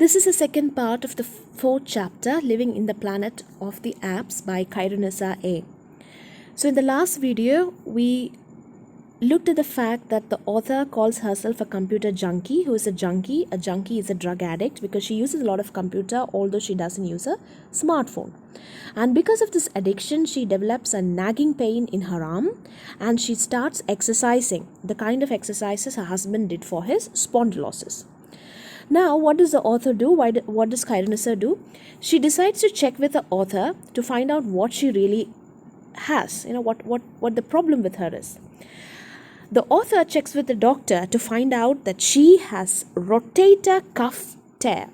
This is the second part of the fourth chapter, Living in the Planet of the Apps by Kaironessa A. So in the last video, we looked at the fact that the author calls herself a computer junkie. Who is a junkie? A junkie is a drug addict because she uses a lot of computer, although she doesn't use a smartphone. And because of this addiction, she develops a nagging pain in her arm and she starts exercising, the kind of exercises her husband did for his spondylosis. Now, what does the author do? What does Kaironessa do? She decides to check with the author to find out what she really has, what the problem with her is. The author checks with the doctor to find out that she has rotator cuff tear.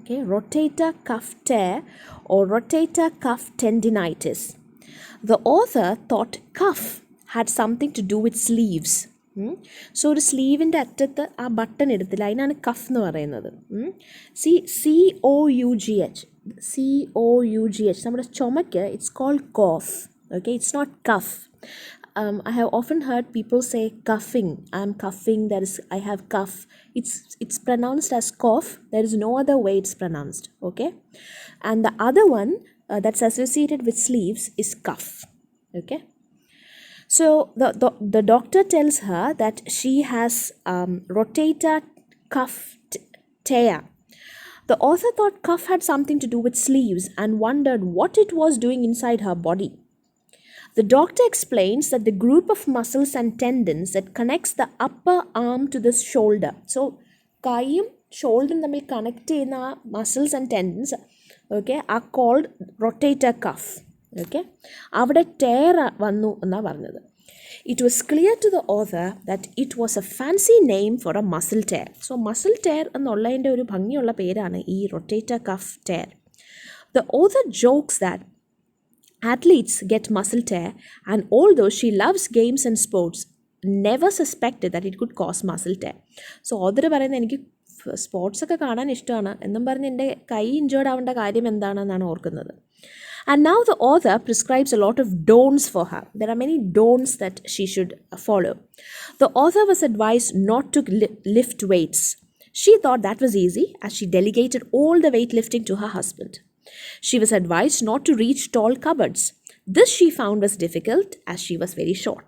Okay, rotator cuff tear or rotator cuff tendinitis. The author thought cuff had something to do with sleeves. So ഒരു സ്ലീവിൻ്റെ അറ്റത്ത് ആ button എടുത്തില്ല, അതിനാണ് cough എന്ന് പറയുന്നത്. COUGH നമ്മുടെ ചുമയ്ക്ക് it's cold cough. Okay, it's not cough. I have often heard people say cuffing. I'm cuffing, I have cuff. It's pronounced as cough. There is no other way it's pronounced. Okay, and the other one that's associated with sleeves is cuff. Okay. So the doctor tells her that she has rotator cuff tear. The author thought cuff had something to do with sleeves and wondered what it was doing inside her body. The doctor explains that the group of muscles and tendons that connects the upper arm to the shoulder. So കൈയും ഷോൾഡറും തമ്മിൽ connect ചെയ്യുന്ന ആ muscles and tendons are called rotator cuff. Okay, അവിടെ tyre വന്നു എന്നാണ് പറഞ്ഞത്. It was clear to the author that it was a fancy name for a muscle tear. So muscle tear എന്നുള്ളതിൻ്റെ ഒരു ഭംഗിയുള്ള പേരാണ് ഈ rotator cuff tear. The author jokes that athletes get muscle tear, and although she loves games and sports, never suspected that it could cause muscle tear. So author പറയുന്നത് എനിക്ക് sports ഒക്കെ കാണാൻ ഇഷ്ടമാണ് എന്നും പറഞ്ഞ് എൻ്റെ കൈ ഇഞ്ചേർഡ് ആവേണ്ട കാര്യം എന്താണെന്നാണ് ഓർക്കുന്നത്. And now the author prescribes a lot of don'ts for her. There are many don'ts that she should follow. The author was advised not to lift weights. She thought that was easy as she delegated all the weightlifting to her husband. She was advised not to reach tall cupboards. This she found was difficult as she was very short.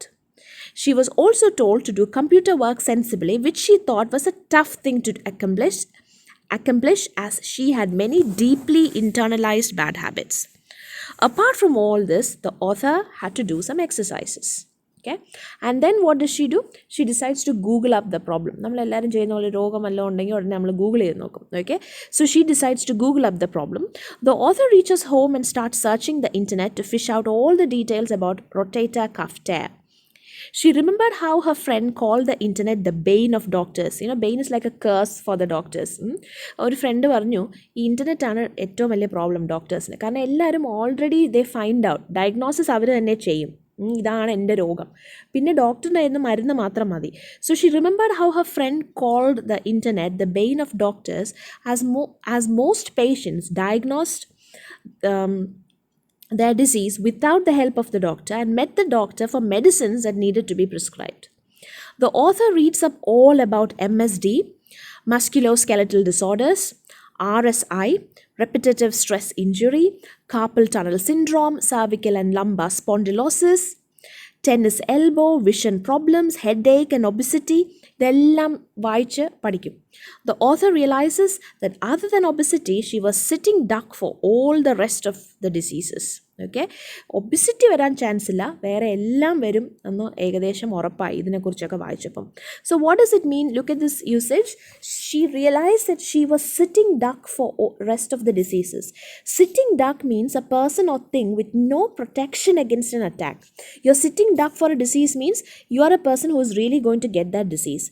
She was also told to do computer work sensibly, which she thought was a tough thing to accomplish as she had many deeply internalized bad habits. Apart from all this, the author had to do some exercises. Okay, and then what does she do? She decides to Google up the problem. നമ്മളെല്ലാവരും ചെയ്യുന്ന പോലെ രോഗമെല്ലാം ഉണ്ടെങ്കിൽ ഉടനെ നമ്മൾ Google ചെയ്ത് നോക്കും. Okay, so she decides to Google up the problem. The author reaches home and starts searching the internet to fish out all the details about rotator cuff tear. She remembered how her friend called the internet the bane of doctors. Bane is like a curse for the doctors. ഒരു friend പറഞ്ഞു ഈ ഇൻ്റർനെറ്റാണ് ഏറ്റവും വലിയ problem ഡോക്ടേഴ്സിന്. കാരണം എല്ലാവരും already they find out, diagnosis അവർ തന്നെ ചെയ്യും, ഇതാണ് എൻ്റെ രോഗം, പിന്നെ ഡോക്ടറിൻ്റെ കയ്യിൽ നിന്ന് മരുന്ന് മാത്രം മതി. So she remembered how her friend called the internet the bane of doctors as most patients diagnosed their disease without the help of the doctor and met the doctor for medicines that needed to be prescribed. The author reads up all about MSD, musculoskeletal disorders, RSI, repetitive stress injury, carpal tunnel syndrome, cervical and lumbar spondylosis, tennis elbow, vision problems, headache and obesity. ഇതെല്ലാം വായിച്ച് പഠിക്കും. The author realizes that other than obesity, she was sitting duck for all the rest of the diseases. Okay, obesity വരാൻ chance ഇല്ല, വേറെ എല്ലാം വരും എന്ന് ഏകദേശം ഉറപ്പായി ഇതിനെക്കുറിച്ചൊക്കെ വായിച്ചപ്പം. So what does it mean? Look at this usage. She realized that she was sitting duck for rest of the diseases. Sitting duck means a person or thing with no protection against an attack. You're sitting duck for a disease means you are a person who is really going to get that disease.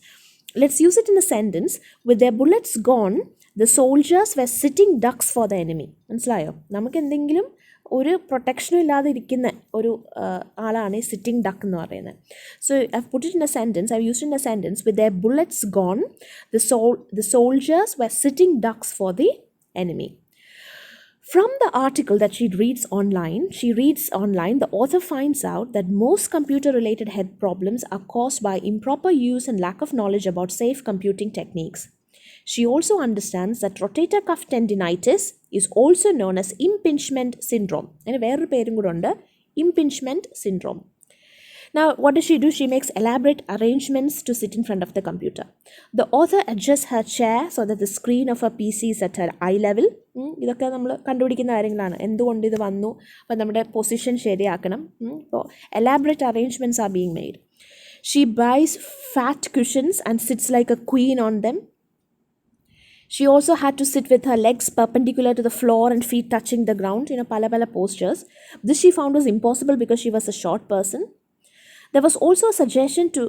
Let's use it in a sentence. With their bullets gone, the soldiers were sitting ducks for the enemy. മനസ്സിലായോ? നമുക്ക് എന്തെങ്കിലും ഒരു പ്രൊട്ടക്ഷനും ഇല്ലാതെ ഇരിക്കുന്ന ഒരു ആളാണ് sitting duck എന്ന് പറയുന്നത്. So I put it in a sentence, I used in a sentence. With their bullets gone, the soldiers were sitting ducks for the enemy. From the article that she reads online, the author finds out that most computer-related health problems are caused by improper use and lack of knowledge about safe computing techniques. She also understands that rotator cuff tendinitis is also known as impingement syndrome. And വേറൊരു പേരും കൂടെ ഉണ്ട്, impingement syndrome. Now, what does she do? She makes elaborate arrangements to sit in front of the computer. The author adjusts her chair so that the screen of her PC is at her eye level. ഇതൊക്കെ നമ്മൾ കണ്ടുപിടിക്കുന്ന കാര്യങ്ങളാണ്. എന്തുകൊണ്ട് ഇത് വന്നു, അപ്പം നമ്മുടെ position ശരിയാക്കണം. അപ്പോൾ elaborate arrangements are being made. She buys fat cushions and sits like a queen on them. She also had to sit with her legs perpendicular to the floor and feet touching the ground in a pala postures. This she found was impossible because she was a short person. There was also a suggestion to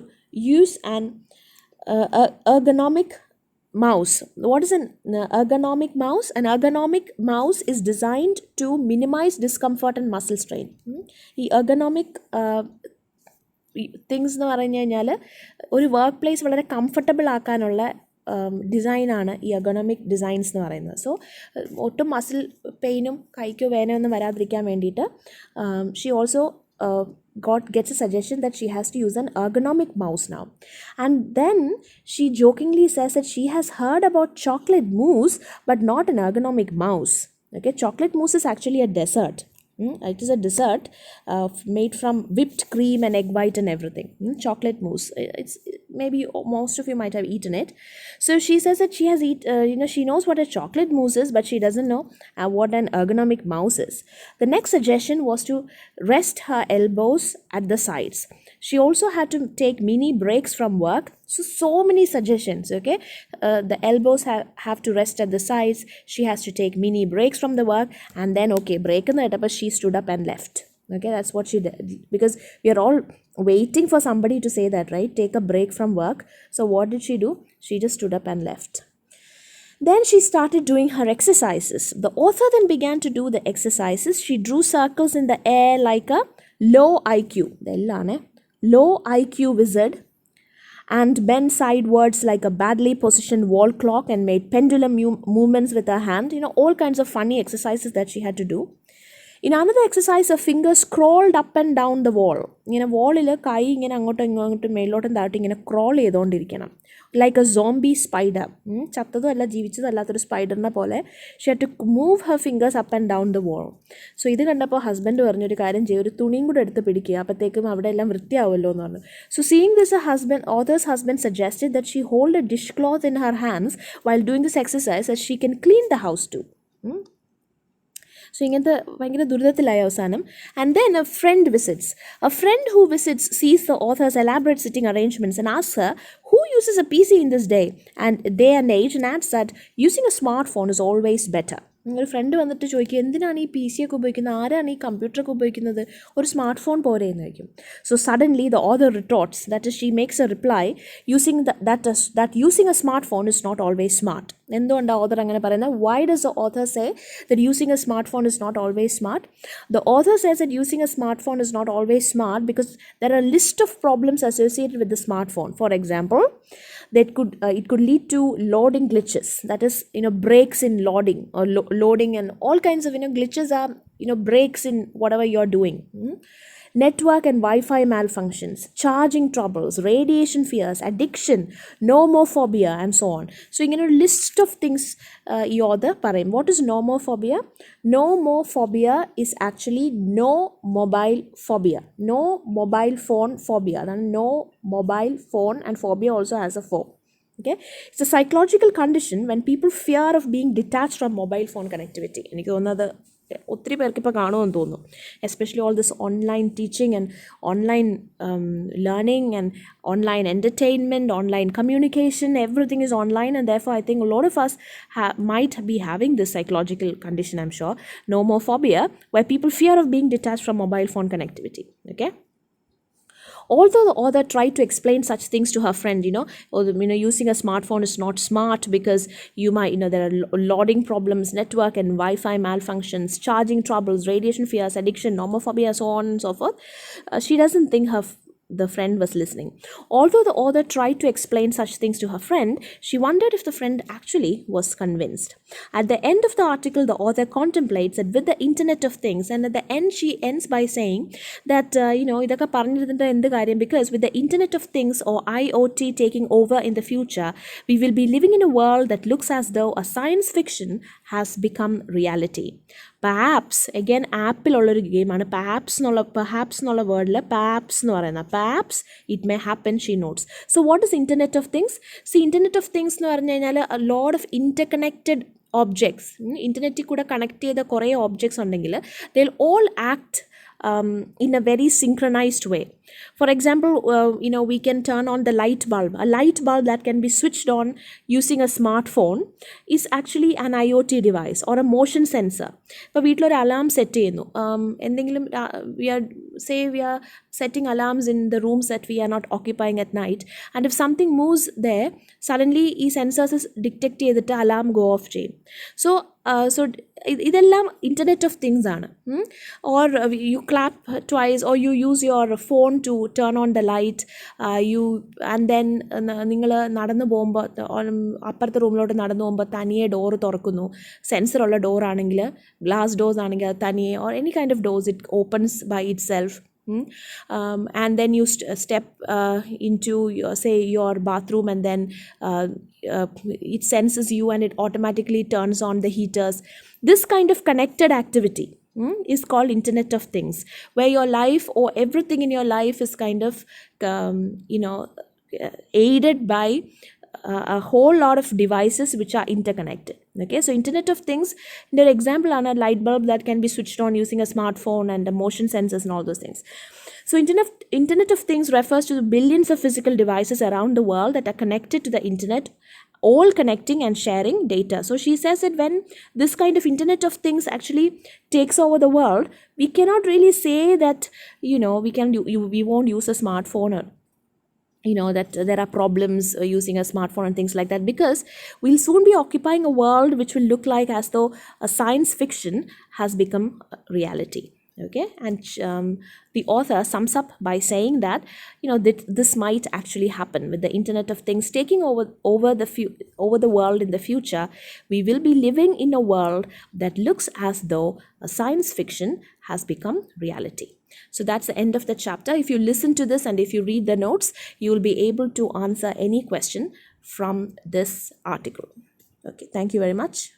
use an ergonomic mouse. What is an ergonomic mouse? An ergonomic mouse is designed to minimize discomfort and muscle strain. The ergonomic things എന്ന് പറഞ്ഞു കഴിഞ്ഞാൽ ഒരു work place വളരെ comfortable ആക്കാനുള്ള ഡിസൈനാണ് ഈ ergonomic designs എന്ന് പറയുന്നത്. സോ ഒട്ടും മസിൽ പെയിനും കൈക്കോ വേനയൊന്നും വരാതിരിക്കാൻ വേണ്ടിയിട്ട് she also gets a suggestion that she has to use an ergonomic mouse now. And then she jokingly says that she has heard about chocolate mousse but not an ergonomic mouse. Okay, chocolate mousse is actually a dessert. It is a dessert made from whipped cream and egg white and everything. Chocolate mousse. It's maybe most of you might have eaten it. So she says that she has she knows what a chocolate mousse is, but she doesn't know what an ergonomic mouse is. The next suggestion was to rest her elbows at the sides. She also had to take mini breaks from work. So many suggestions, okay? The elbows have to rest at the sides. She has to take mini breaks from the work. And then, okay, break in the but she stood up and left. Okay, that's what she did. Because we are all waiting for somebody to say that, right? Take a break from work. So what did she do? She just stood up and left. Then she started doing her exercises. The author then began to do the exercises. She drew circles in the air like a low IQ. Low IQ wizard, and bent sidewards like a badly positioned wall clock and made pendulum movements with her hand. All kinds of funny exercises that she had to do. In another exercise, her fingers crawled up and down the wall. Wall-il kai ingane angotu ingotu melottum taattu ingane crawl cheyondirikkanam like a zombie spider. Chattadu alla jeevichadu allathoru spider na pole she had to move her fingers up and down the wall. So idu kandappo husband paranju oru karyam cheyu, oru thuniyum kude eduthu pidikka, appathekkum avade ellam vrittiyavullo ennu പറഞ്ഞു. So seeing this, author's husband suggested that she hold a dishcloth in her hands while doing this exercise as she can clean the house too. So ഇങ്ങനത്തെ ഭയങ്കര ദുരിതത്തിലായ അവസാനം. And then a friend who visits sees the author's elaborate sitting arrangements and asks her who uses a PC in this day and age, and adds that using a smartphone is always better. ഒരു front വന്നിട്ട് ചോദിക്കുക, എന്തിനാണ് ഈ PC ഒക്കെ ഉപയോഗിക്കുന്നത്, ആരാണ് ഈ കമ്പ്യൂട്ടറൊക്കെ ഉപയോഗിക്കുന്നത്, ഒരു സ്മാർട്ട് ഫോൺ പോരെ എന്ന് ചോദിക്കും. So suddenly the author retorts, that is she makes a reply using that using a smartphone is not always smart. എന്തുകൊണ്ടാണ് ഓഥർ അങ്ങനെ പറയുന്നത്? Why does the author say that using a smartphone is not always smart? The author says that using a smartphone is not always smart because there are a list of problems associated with the smartphone. For example, it could lead to loading glitches, that is breaks in loading or loading, and all kinds of glitches are breaks in whatever you're doing. Network and Wi-Fi malfunctions, charging troubles, radiation fears, addiction, nomophobia, and so on. So a list of things ഈ author പറയും. What is nomophobia? Nomophobia is actually no mobile phobia. No mobile phone phobia. No mobile phone, and phobia also has a pho. Okay, it's a psychological condition when people fear of being detached from mobile phone connectivity. എനിക്ക് തോന്നുന്നത് ഒത്തിരി പേർക്ക് ഇപ്പോൾ കാണുമെന്ന് തോന്നുന്നു, especially all this online teaching and online learning and online entertainment, online communication, everything is online, and therefore I think a lot of us might be having this psychological condition, I'm sure, nomophobia, where people fear of being detached from mobile phone connectivity. Okay, although the author tried to explain such things to her friend, using a smartphone is not smart because you might, there are loading problems, network and Wi-Fi malfunctions, charging troubles, radiation fears, addiction, nomophobia, so on and so forth. She doesn't think the friend was listening. Although the author tried to explain such things to her friend, she wondered if the friend actually was convinced. At the end of the article, the author contemplates that with the Internet of Things, and at the end, she ends by saying that, ഇതൊക്കെ പറഞ്ഞിരുന്നിട്ട് എന്ത് കാര്യം, because with the Internet of Things or IoT taking over in the future, we will be living in a world that looks as though a science fiction has become reality. Perhaps, again, ആപ്പിൽ ഉള്ളൊരു ഗെയിമാണ് perhaps എന്നുള്ള വേർഡിൽ perhaps എന്ന് പറയുന്നത്. Perhaps it may happen, she notes. So what is Internet of Things? See, Internet of Things എന്ന് പറഞ്ഞു കഴിഞ്ഞാൽ a lot of interconnected objects, ഇൻ്റർനെറ്റിൽ കൂടെ കണക്ട് ചെയ്ത കുറേ ഒബ്ജക്ട്സ് ഉണ്ടെങ്കിൽ they'll all act in a very synchronized way. For example, we can turn on the light bulb. A light bulb that can be switched on using a smartphone is actually an IoT device or a motion sensor. ഇപ്പോൾ വീട്ടിലൊരു alarm set ചെയ്യുന്നു, എന്തെങ്കിലും we are setting alarms in the rooms that we are not occupying at night, and if something moves there, suddenly ഈ sensors detect ചെയ്തിട്ട് alarm go off ചെയ്യും. So ഇതെല്ലാം internet of things ആണ്. Or you clap twice or you use your phone to turn on the light, and then നിങ്ങൾ നടന്നു പോകുമ്പോൾ അപ്പുറത്തെ റൂമിലോട്ട് നടന്നു പോകുമ്പോൾ തനിയെ ഡോറ് തുറക്കുന്നു. സെൻസറുള്ള ഡോറാണെങ്കിൽ, ഗ്ലാസ് ഡോർസ് ആണെങ്കിൽ അത് തനിയെ, or any kind of doors, it opens by itself. And then you step into your bathroom, and then it senses you and it automatically turns on the heaters. This kind of connected activity is called Internet of Things, where your life or everything in your life is kind of aided by a whole lot of devices which are interconnected. Okay, so Internet of Things, in their example, are a light bulb that can be switched on using a smartphone and the motion sensors and all those things. So Internet of Things refers to the billions of physical devices around the world that are connected to the internet, all connecting and sharing data. So she says that when this kind of Internet of Things actually takes over the world, we cannot really say that we won't use a smartphone, or that there are problems using a smartphone and things like that, because we'll soon be occupying a world which will look like as though a science fiction has become reality. Okay, and the author sums up by saying that this might actually happen with the Internet of Things taking over the world in the future. We will be living in a world that looks as though a science fiction has become reality. So that's the end of the chapter. If you listen to this and if you read the notes, you will be able to answer any question from this article. Okay, thank you very much.